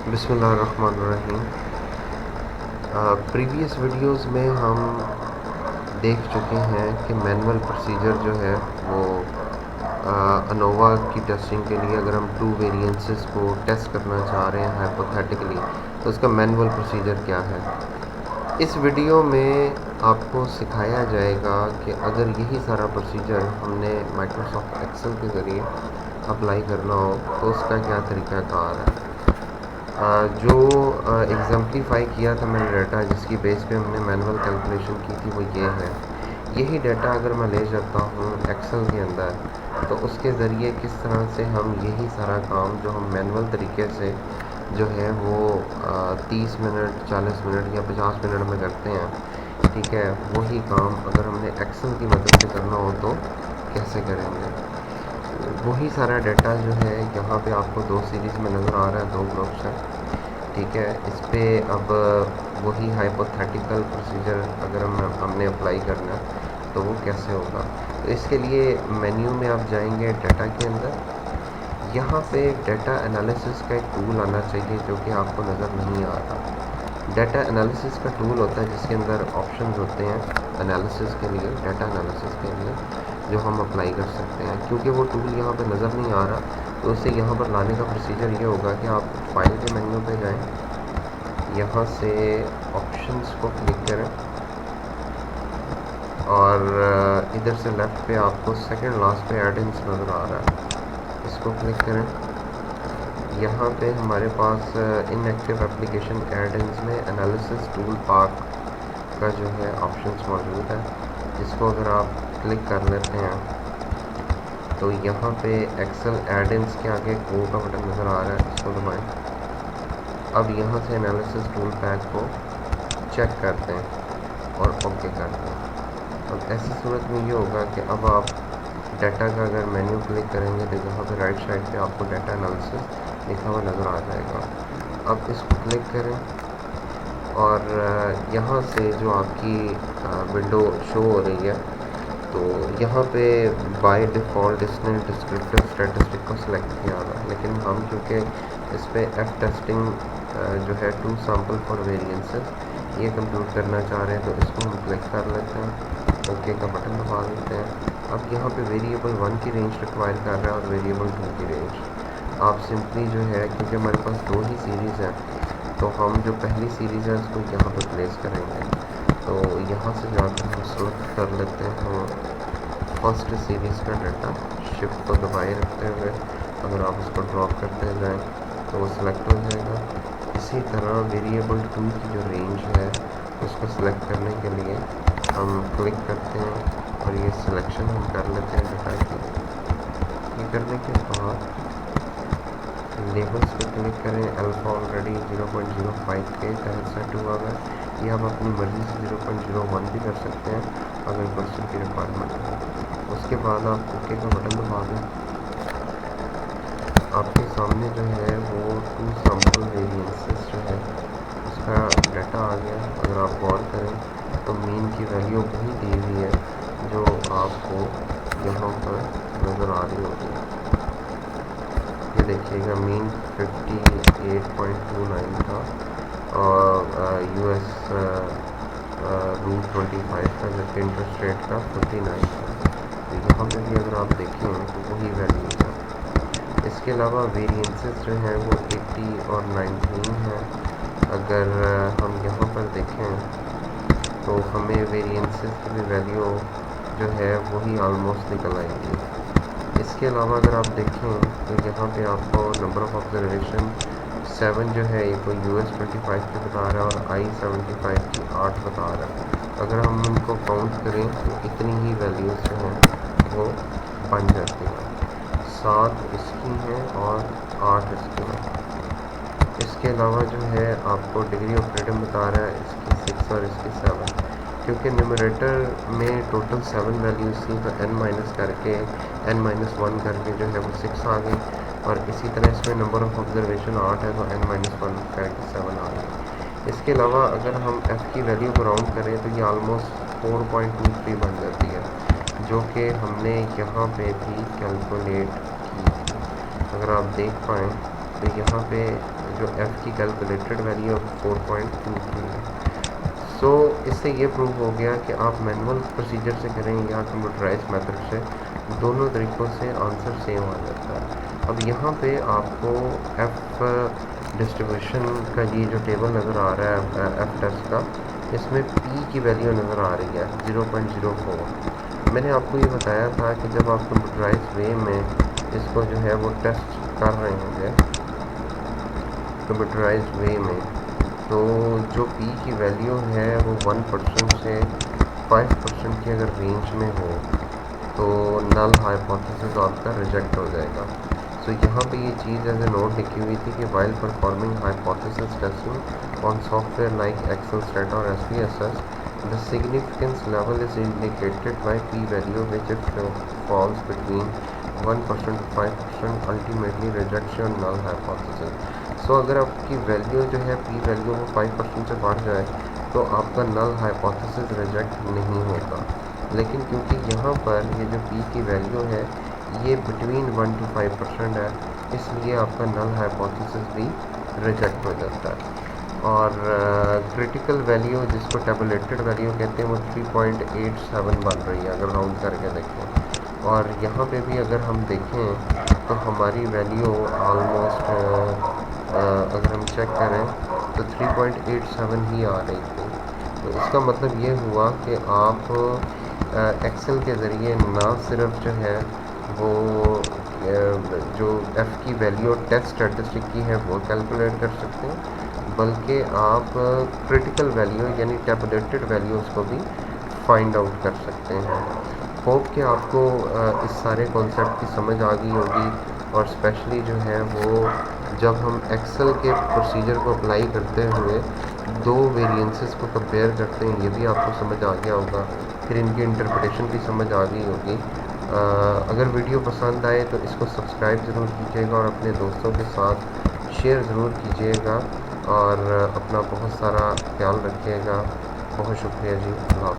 बिस्मिल्लाहिर्रहमानिर्रहीम। Previous videos में हम देख चुके हैं कि मैनुअल प्रोसीजर जो है वो अनोवा की टेस्टिंग के लिए अगर हम टू वेरिएंसेस को टेस्ट करना चाह रहे हैं हाइपोथेटिकली तो उसका मैनुअल प्रोसीजर क्या है। इस वीडियो में आपको सिखाया जाएगा कि अगर यही सारा प्रोसीजर हमने माइक्रोसॉफ्ट एक्सेल के ज़रिए अप्लाई करना हो तो उसका क्या तरीक़ाकार है। जो एग्जाम्पलीफाई किया था मैंने डाटा जिसकी बेस पे हमने मैनुअल कैलकुलेशन की थी वो ये है। यही डाटा अगर मैं ले जाता हूँ एक्सेल के अंदर तो उसके ज़रिए किस तरह से हम यही सारा काम जो हम मैनुअल तरीके से जो है वो 30 मिनट 40 मिनट या 50 मिनट में करते हैं, ठीक है, वही काम अगर हमने एक्सेल की मदद से करना हो तो कैसे करेंगे। वही सारा डाटा जो है यहाँ पे आपको दो सीरीज़ में नज़र आ रहा है, दो ब्लॉक्स हैं, ठीक है। इस पर अब वही हाइपोथेटिकल प्रोसीजर अगर हमने अप्लाई करना है तो वो कैसे होगा। तो इसके लिए मेन्यू में आप जाएंगे डाटा के अंदर, यहाँ पे डाटा एनालिसिस का एक टूल आना चाहिए जो कि आपको नज़र नहीं आ रहा। डाटा एनालिसिस का टूल होता है जिसके अंदर ऑप्शंस होते हैं एनालिसिस के लिए, डाटा एनालिसिस के लिए जो हम अप्लाई कर सकते हैं। क्योंकि वो टूल यहाँ पे नज़र नहीं आ रहा तो उसे यहाँ पर लाने का प्रोसीजर ये होगा कि आप फाइल के मेन्यू पे जाएं, यहाँ से ऑप्शंस को क्लिक करें और इधर से लेफ़्ट पे आपको सेकंड लास्ट पे एड-इन्स नज़र आ रहा है, इसको क्लिक करें। यहाँ पे हमारे पास इनएक्टिव एप्लीकेशन एड-इन्स में एनालिसिस टूल पार्क का जो है ऑप्शंस मौजूद है, जिसको अगर आप क्लिक कर लेते हैं तो यहाँ पे एक्सेल एड-इन्स के आगे गो का बटन नज़र आ रहा है, इसको दबाएं। अब यहाँ से एनालिसिस टूल पैक को चेक करते हैं और ओके करते हैं। अब ऐसी सूरत में ये होगा कि अब आप डाटा का अगर मेन्यू क्लिक करेंगे तो यहाँ पे राइट साइड पे आपको डाटा एनालिसिस लिखा हुआ नज़र आ जाएगा। अब इसको क्लिक करें और यहाँ से जो आपकी विंडो शो हो रही है तो यहाँ पे बाय डिफ़ॉल्ट इसने डिस्क्रिप्टिव स्टैटिस्टिक को सिलेक्ट किया हुआ, लेकिन हम क्योंकि इस पर एफ टेस्टिंग जो है टू सैम्पल फॉर वेरिएंसेस ये कंप्यूट करना चाह रहे हैं तो इसको हम क्लिक कर लेते हैं, ओके का बटन दबा देते हैं। अब यहाँ पे वेरिएबल 1 की रेंज रिक्वायर कर रहा है और वेरिएबल 2 की रेंज। आप सिंपली जो है क्योंकि हमारे पास दो ही सीरीज़ है तो हम जो पहली सीरीज़ है उसको यहाँ पर प्लेस करेंगे। तो यहाँ से जाकर हम सेलेक्ट कर लेते हैं फर्स्ट सीरीज़ का डाटा, शिफ्ट को दबाए रखते हुए अगर आप उसको ड्रॉप करते जाएं तो वो सिलेक्ट हो जाएगा। इसी तरह वेरिएबल 2 की जो रेंज है उसको सिलेक्ट करने के लिए हम क्लिक करते हैं और ये सिलेक्शन हम कर लेते हैं डाटा की। ये करने के बाद लेबल्स पे क्लिक करें, अल्फ़ा ऑलरेडी 0.05 के तहत सेट हुआ है, ये आप अपनी मर्ज़ी से 0.01 भी कर सकते हैं अगर क्वेश्चन की रिक्वायरमेंट है। उसके बाद आप ओके का बटन दबा दें, आपके सामने जो है वो टू सैम्पल वेरिएंसेस जो है उसका डाटा आ गया। अगर आप गौर करें तो मीन की वैल्यू वही दी हुई है जो आपको यहाँ पर नज़र आ रही होगी। ये देखिएगा मीन 58.29 था और यूएस रूट 25 का जबकि इंटरेस्ट रेट का 59 था। तो यहाँ पे भी अगर आप देखें तो वही वैल्यू है। इसके अलावा वेरिएंसेस जो हैं वो 80 और 19 हैं। अगर हम यहाँ पर देखें तो हमें वेरिएंसेस की भी वैल्यू जो है वही ऑलमोस्ट निकल आएगी। इसके अलावा अगर आप देखें तो यहाँ पे आपको नंबर ऑफ़ ऑब्जर्वेशन 7 जो है ये तो US 25 की बता रहा है और I 75 की 8 बता रहा है। अगर हम उनको काउंट करें तो इतनी ही वैल्यूज़ जो हैं वो बन जाती हैं। 7 इसकी हैं और 8 इसकी हैं। इसके अलावा जो है आपको डिग्री ऑफ फ्रीडम बता रहा है इसकी 6 और इसकी 7, क्योंकि न्यूमरेटर में टोटल 7 वैल्यूज़ थी तो n- करके n-1 करके जो है वो 6 आ गई और इसी तरह इसमें नंबर ऑफ़ ऑब्जर्वेशन 8 है तो n-1 करके 7 आ गई। इसके अलावा अगर हम f की वैल्यू को राउंड करें तो ये ऑलमोस्ट 4.23 बन जाती है, जो कि हमने यहाँ पे भी कैलकुलेट की थी। अगर आप देख पाएँ तो यहाँ पे जो एफ़ की कैलकुलेटेड वैल्यू 4.23 है। सो इससे ये प्रूव हो गया कि आप मैनुअल प्रोसीजर से करें या कंप्यूटराइज मेथड से, दोनों तरीक़ों से आंसर सेम आ जाता है। अब यहाँ पे आपको एफ़ डिस्ट्रीब्यूशन का ये जो टेबल नज़र आ रहा है एफ़ टेस्ट का, इसमें पी की वैल्यू नज़र आ रही है 0.04। मैंने आपको ये बताया था कि जब आप कंप्यूटराइज वे में इसको जो है वो टेस्ट कर रहे होंगे कंप्यूटराइज वे में, तो जो पी की वैल्यू है वो 1% से 5% की अगर रेंज में हो तो नल हाइपोथेसिस आपका रिजेक्ट हो जाएगा। सो यहाँ पे ये चीज़ एज ए नोट लिखी हुई थी कि while performing hypothesis testing on software like Excel, Stata और SPSS, the significance level is indicated by p value which if falls between 1% to 5% ultimately rejects your null hypothesis। सो अगर आपकी value जो है P value वो 5% से बढ़ जाए तो आपका नल हाइपोथेसिस रिजेक्ट नहीं होगा। लेकिन क्योंकि यहाँ पर ये जो पी की वैल्यू है ये बिटवीन 1 to 5% है, इसलिए आपका नल हाइपोथेसिस भी रिजेक्ट हो जाता है। और क्रिटिकल वैल्यू जिसको टेबुलेटेड वैल्यू कहते हैं वो 3.87 बन रही है अगर राउंड करके देखें। और यहाँ पे भी अगर हम देखें तो हमारी वैल्यू ऑलमोस्ट अगर हम चेक करें तो 3.87 ही आ रही थी। तो इसका मतलब ये हुआ कि आप एक्सेल के ज़रिए ना सिर्फ जो है वो जो एफ़ की वैल्यू टेस्ट स्टैटिस्टिक की है वो कैलकुलेट कर सकते हैं, बल्कि आप क्रिटिकल वैल्यू यानी टेबुलेटेड वैल्यूज़ को भी फाइंड आउट कर सकते हैं। होप कि आपको इस सारे कॉन्सेप्ट की समझ आ गई होगी, और स्पेशली जो है वो जब हम एक्सेल के प्रोसीजर को अप्लाई करते हुए दो वेरिएंसेस को कंपेयर करते हैं, ये भी आपको समझ आ गया होगा। फिर इनकी इंटरप्रिटेशन भी समझ आ गई होगी। अगर वीडियो पसंद आए तो इसको सब्सक्राइब ज़रूर कीजिएगा और अपने दोस्तों के साथ शेयर ज़रूर कीजिएगा, और अपना बहुत सारा ख्याल रखिएगा। बहुत शुक्रिया जी। अल्लाह।